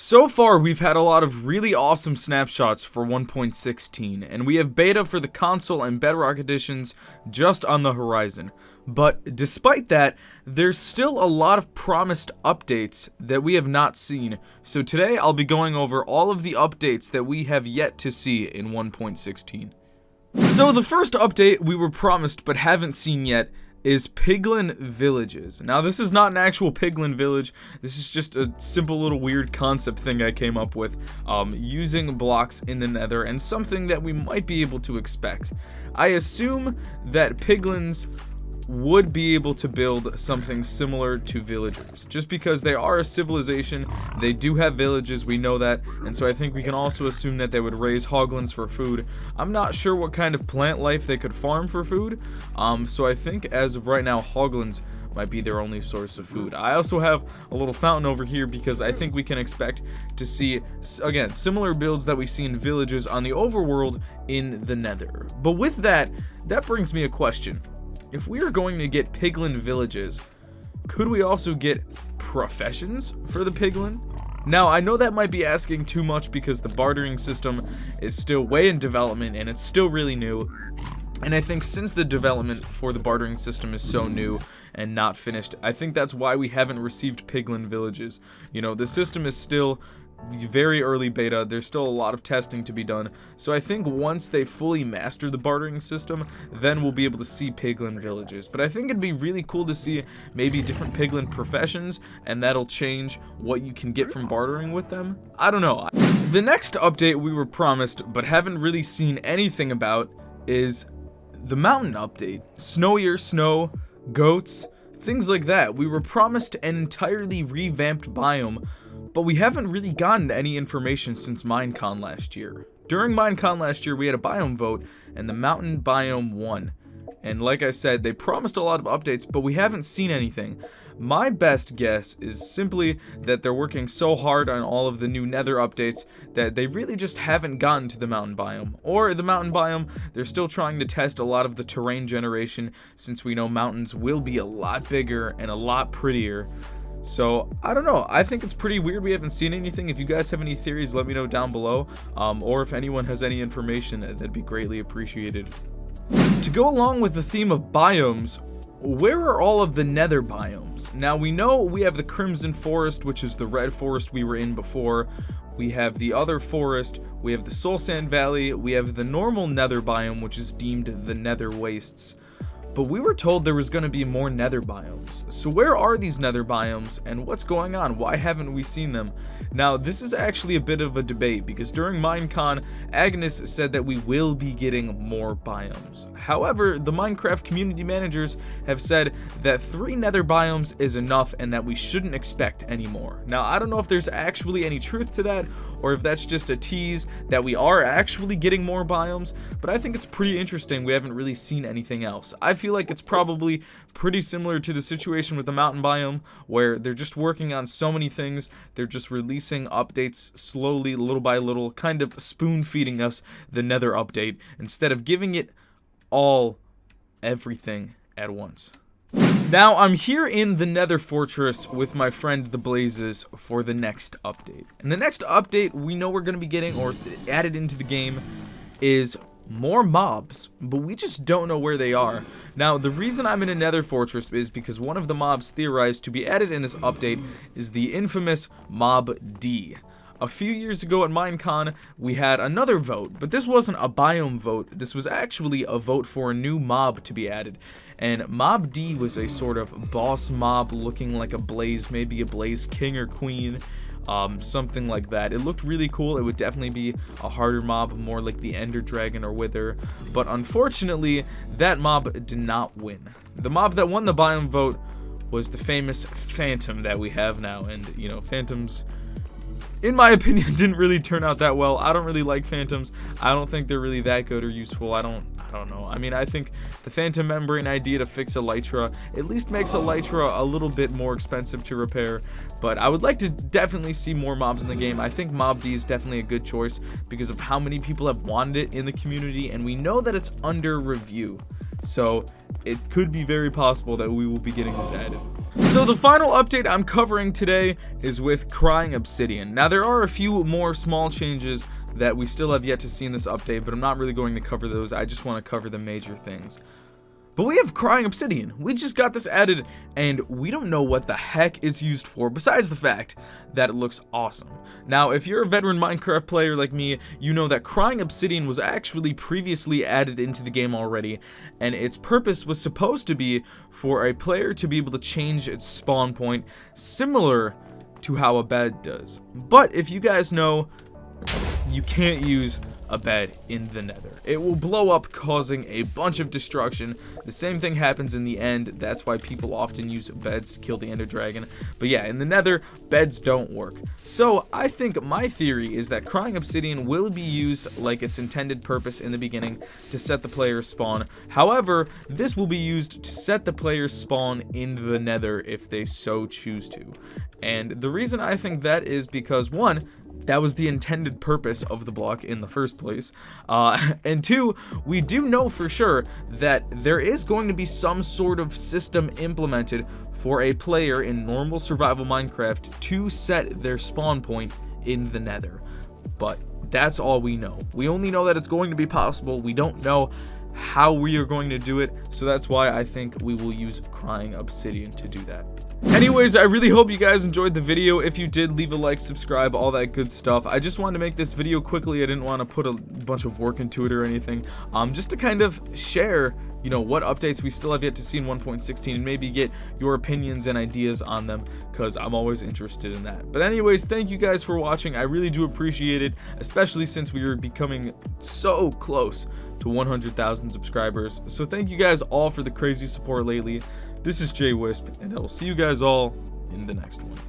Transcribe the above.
So far, we've had a lot of really awesome snapshots for 1.16, and we have beta for the console and Bedrock editions just on the horizon. But despite that, there's still a lot of promised updates that we have not seen, so today I'll be going over all of the updates that we have yet to see in 1.16. So the first update we were promised but haven't seen yet is Piglet Villages. Now, this is not an actual Piglet village. This is just a simple little weird concept thing I came up with using blocks in the Nether, and something that we might be able to expect. I assume that piglins would be able to build something similar to villagers, just because they are a civilization. They do have villages, we know that, and so I think we can also assume that they would raise hoglins for food. I'm not sure what kind of plant life they could farm for food, so I think as of right now, hoglins might be their only source of food. I also have a little fountain over here because I think we can expect to see, again, similar builds that we see in villages on the overworld in the Nether. But with that, that brings me a question. If we are going to get Piglet Villages, could we also get professions for the Piglin? Now, I know that might be asking too much because the bartering system is still way in development and it's still really new. And I think since the development for the bartering system is so new and not finished, I think that's why we haven't received Piglet Villages. You know, the system is still very early beta. There's still a lot of testing to be done, so I think once they fully master the bartering system, then we'll be able to see Piglet Villages. But I think it'd be really cool to see maybe different Piglet professions, and that'll change what you can get from bartering with them. I don't know. The next update we were promised but haven't really seen anything about is the mountain update. Snowier snow, goats, things like that. We were promised an entirely revamped biome, but we haven't really gotten any information since Minecon last year. During Minecon last year, we had a biome vote, and the mountain biome won. And like I said, they promised a lot of updates, but we haven't seen anything. My best guess is simply that they're working so hard on all of the new Nether updates that they really just haven't gotten to the mountain biome. Or the mountain biome, they're still trying to test a lot of the terrain generation, since we know mountains will be a lot bigger and a lot prettier. So, I don't know. I think it's pretty weird we haven't seen anything. If you guys have any theories, let me know down below. Or if anyone has any information, that'd be greatly appreciated. To go along with the theme of biomes, where are all of the Nether biomes? Now, we know we have the Crimson Forest, which is the red forest we were in before. We have the other forest, we have the Soul Sand Valley, we have the normal Nether biome, which is deemed the Nether Wastes. But we were told there was going to be more Nether biomes. So where are these Nether biomes, and what's going on? Why haven't we seen them? Now, this is actually a bit of a debate, because during Minecon, Agnes said that we will be getting more biomes. However, the Minecraft community managers have said that 3 Nether biomes is enough and that we shouldn't expect any more. Now, I don't know if there's actually any truth to that, or if that's just a tease that we are actually getting more biomes, but I think it's pretty interesting we haven't really seen anything else. I feel like it's probably pretty similar to the situation with the mountain biome, where they're just working on so many things. They're just releasing updates slowly, little by little, kind of spoon feeding us the Nether update instead of giving it everything at once. Now, I'm here in the Nether Fortress with my friend the Blazes for the next update. And the next update we know we're going to be getting, or added into the game, is more mobs, but we just don't know where they are. Now, the reason I'm in a Nether Fortress is because one of the mobs theorized to be added in this update is the infamous Mob D. A few years ago at Minecon, we had another vote, but this wasn't a biome vote. This was actually a vote for a new mob to be added. And Mob D was a sort of boss mob looking like a Blaze, maybe a Blaze king or queen. Something like that. It looked really cool. It would definitely be a harder mob, more like the Ender Dragon or Wither, but unfortunately that mob did not win. The mob that won the biome vote was the famous Phantom that we have now, and you know, Phantoms, in my opinion, didn't really turn out that well. I don't really like Phantoms. I don't think they're really that good or useful. I don't know. I mean, I think the Phantom membrane idea to fix Elytra at least makes Elytra a little bit more expensive to repair, but I would like to definitely see more mobs in the game. I think Mob D is definitely a good choice because of how many people have wanted it in the community, and we know that it's under review. So it could be very possible that we will be getting this added. So the final update I'm covering today is with Crying Obsidian. Now there are a few more small changes that we still have yet to see in this update, but I'm not really going to cover those. I just want to cover the major things. But we have Crying Obsidian. We just got this added, and we don't know what the heck it's used for, besides the fact that it looks awesome. Now, if you're a veteran Minecraft player like me, you know that Crying Obsidian was actually previously added into the game already, and its purpose was supposed to be for a player to be able to change its spawn point, similar to how a bed does. But if you guys know, you can't use a bed in the Nether. It will blow up, causing a bunch of destruction. The same thing happens in the end. That's why people often use beds to kill the Ender Dragon. But yeah, in the Nether, beds don't work. So I think my theory is that Crying Obsidian will be used like its intended purpose in the beginning to set the player's spawn. However, this will be used to set the player's spawn in the Nether if they so choose to. And the reason I think that is because, one, that was the intended purpose of the block in the first place. And two, we do know for sure that there is going to be some sort of system implemented for a player in normal survival Minecraft to set their spawn point in the Nether. But that's all we know. We only know that it's going to be possible. We don't know how we are going to do it, so that's why I think we will use Crying Obsidian to do that. Anyways, I really hope you guys enjoyed the video. If you did, leave a like, subscribe, all that good stuff. I just wanted to make this video quickly. I didn't want to put a bunch of work into it or anything. Just to kind of share, you know, what updates we still have yet to see in 1.16 and maybe get your opinions and ideas on them, because I'm always interested in that. But anyways, thank you guys for watching. I really do appreciate it, especially since we are becoming so close to 100,000 subscribers. So thank you guys all for the crazy support lately. This is JWhisp, and I will see you guys all in the next one.